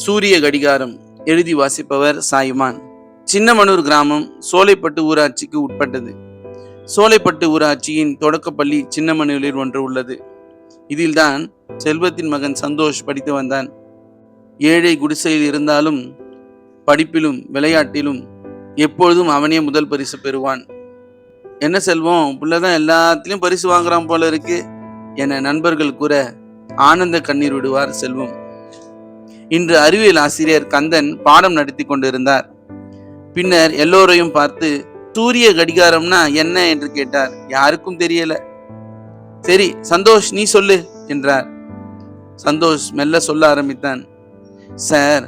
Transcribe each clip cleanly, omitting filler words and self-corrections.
சூரிய கடிகாரம். எழுதி வாசிப்பவர் சாய்மான். சின்னமனூர் கிராமம் சோலைப்பட்டு ஊராட்சிக்கு உட்பட்டது. சோலைப்பட்டு ஊராட்சியின் தொடக்கப்பள்ளி சின்னமனூரில் ஒன்று உள்ளது. இதில்தான் செல்வத்தின் மகன் சந்தோஷ் படித்து வந்தான். ஏழை குடிசையில் இருந்தாலும் படிப்பிலும் விளையாட்டிலும் எப்பொழுதும் அவனே முதல் பரிசு பெறுவான். என்ன செல்வம், புள்ளதான் எல்லாத்திலும் பரிசு வாங்குறான் போல இருக்கு என நண்பர்கள் கூற ஆனந்த கண்ணீர் விடுவார் செல்வம். இன்று அறிவியல் ஆசிரியர் கந்தன் பாடம் நடத்தி கொண்டிருந்தார். பின்னர் எல்லோரையும் பார்த்து சூரிய கடிகாரம்னா என்ன என்று கேட்டார். யாருக்கும் தெரியல. சரி சந்தோஷ், நீ சொல்லு என்றார். சந்தோஷ் மெல்ல சொல்ல ஆரம்பித்தான். சார்,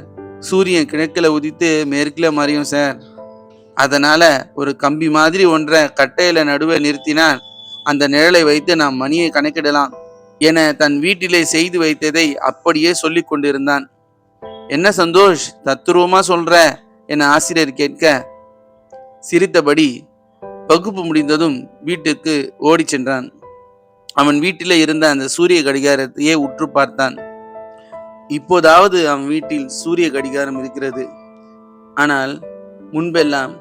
சூரியன் கிழக்கில உதித்து மேற்கில மறையும் சார். அதனால ஒரு கம்பி மாதிரி ஒன்றை கட்டையில நடுவே நிறுத்தினால் அந்த நிழலை வைத்து நாம் மணியை கணக்கிடலாம் என தன் வீட்டிலே செய்து வைத்ததை அப்படியே சொல்லி கொண்டிருந்தான். என்ன சந்தோஷ், தத்துருவமா சொல்ற என ஆசிரியர் கேட்க சிரித்தபடி வகுப்பு முடிந்ததும் வீட்டுக்கு ஓடி சென்றான். அவன் வீட்டிலே இருந்த அந்த சூரிய கடிகாரத்தையே உற்று பார்த்தான். இப்போதாவது அவன் வீட்டில் சூரிய கடிகாரம் இருக்கிறது. ஆனால் முன்பெல்லாம்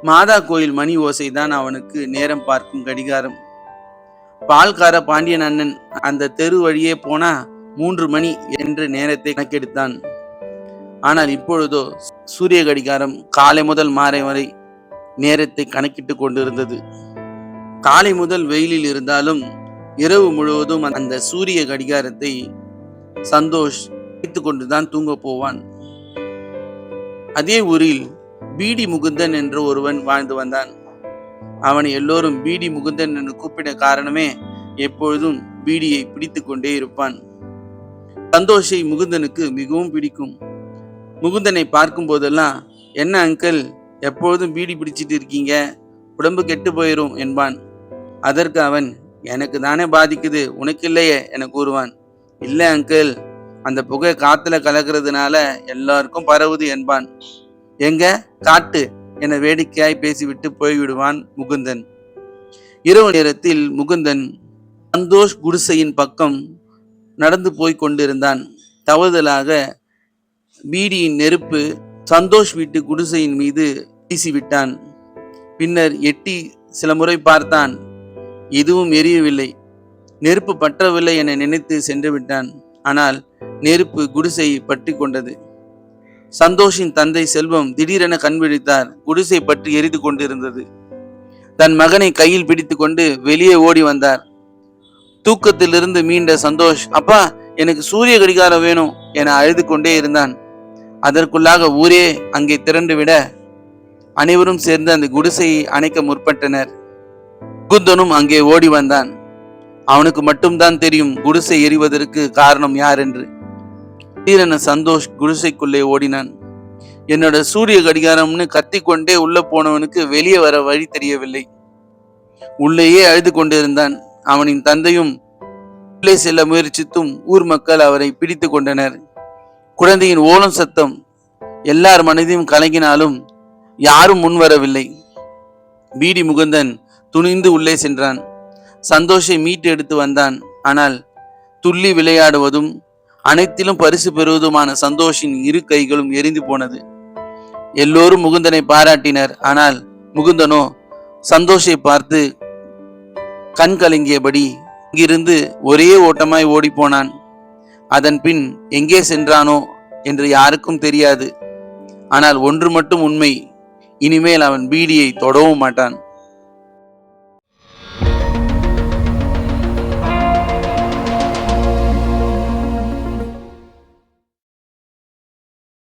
மாதா கோயில் மணி ஓசைதான் அவனுக்கு நேரம் பார்க்கும் கடிகாரம். பால்கார பாண்டியன் அண்ணன் அந்த தெரு வழியே போனா 3 மணி என்று நேரத்தை கணக்கெடுத்தான். ஆனால் இப்பொழுதோ சூரிய கடிகாரம் காலை முதல் மாலை வரை நேரத்தை கணக்கிட்டு கொண்டிருந்தது. காலை முதல் வெயிலில் இருந்தாலும் இரவு முழுவதும் அந்த சூரிய கடிகாரத்தை சந்தோஷ் வைத்துக் கொண்டுதான் தூங்க போவான். அதே ஊரில் பீடி முகுந்தன் என்று ஒருவன் வாழ்ந்து வந்தான். அவனை எல்லோரும் பீடி முகுந்தன் என்று கூப்பிட காரணமே எப்பொழுதும் பீடியை பிடித்து கொண்டே இருப்பான். சந்தோஷை முகுந்தனுக்கு மிகவும் பிடிக்கும். முகுந்தனை பார்க்கும் போதெல்லாம், என்ன அங்கிள், எப்பொழுதும் பீடி பிடிச்சிட்டு இருக்கீங்க, உடம்பு கெட்டு போயிரும் என்பான். அதற்கு அவன், எனக்கு தானே பாதிக்குது, உனக்கு இல்லையே என கூறுவான். இல்லை அங்கிள், அந்த புகை காத்துல கலக்கிறதுனால எல்லாருக்கும் பரவுது என்பான். எங்க காட்டு என வேடிக்கையாய் பேசிவிட்டு போய்விடுவான் முகுந்தன். இரவு நேரத்தில் முகுந்தன் சந்தோஷ் குடிசையின் பக்கம் நடந்து போய் கொண்டிருந்தான். தவறுதலாக பீடியின் நெருப்பு சந்தோஷ் வீட்டு குடிசையின் மீது வீசிவிட்டான். பின்னர் எட்டி சில முறை பார்த்தான். எதுவும் எரியவில்லை. நெருப்பு பற்றவில்லை என நினைத்து சென்று விட்டான். ஆனால் நெருப்பு குடிசையை பற்றி கொண்டது. சந்தோஷின் தந்தை செல்வம் திடீரென கண் விழித்தார். குடிசை பற்றி எரிந்து கொண்டிருந்தது. தன் மகனை கையில் பிடித்து கொண்டு வெளியே ஓடி வந்தார். தூக்கத்திலிருந்து மீண்ட சந்தோஷ், அப்பா, எனக்கு சூரிய கடிகாரம் வேணும் என அழுது கொண்டே இருந்தான். அதற்குள்ளாக ஊரே அங்கே திரண்டு விட அனைவரும் சேர்ந்து அந்த குடிசையை அணைக்க முற்பட்டனர். முகுந்தனும் அங்கே ஓடி வந்தான். அவனுக்கு மட்டும்தான் தெரியும் குடிசை எரிவதற்கு காரணம் யார் என்று. திடீரென சந்தோஷ் குடிசைக்குள்ளே ஓடினான். என்னோட சூரிய கடிகாரம்னு கத்திக்கொண்டே உள்ள போனவனுக்கு வெளியே வர வழி தெரியவில்லை. உள்ளேயே அழுது கொண்டிருந்தான். அவனின் தந்தையும் உள்ளே செல்ல முயற்சித்தும் ஊர் மக்கள் அவரை பிடித்து கொண்டனர். குழந்தையின் ஓலம் சத்தம் எல்லார் மனதையும் கலங்கினாலும் யாரும் முன்வரவில்லை. பீடி முகுந்தன் துணிந்து உள்ளே சென்றான். சந்தோஷை மீட்டு எடுத்து வந்தான். ஆனால் துள்ளி விளையாடுவதும் அனைத்திலும் பரிசு பெறுவதுமான சந்தோஷின் இரு கைகளும் எரிந்து போனது. எல்லோரும் முகுந்தனை பாராட்டினர். ஆனால் முகுந்தனோ சந்தோஷை பார்த்து கண் கலங்கியபடி இங்கிருந்து ஒரே ஓட்டமாய் ஓடி போனான். அதன் பின் எங்கே சென்றானோ என்று யாருக்கும் தெரியாது. ஆனால் ஒன்று மட்டும் உண்மை, இனிமேல் அவன் பீடியை தொடவும் மாட்டான்.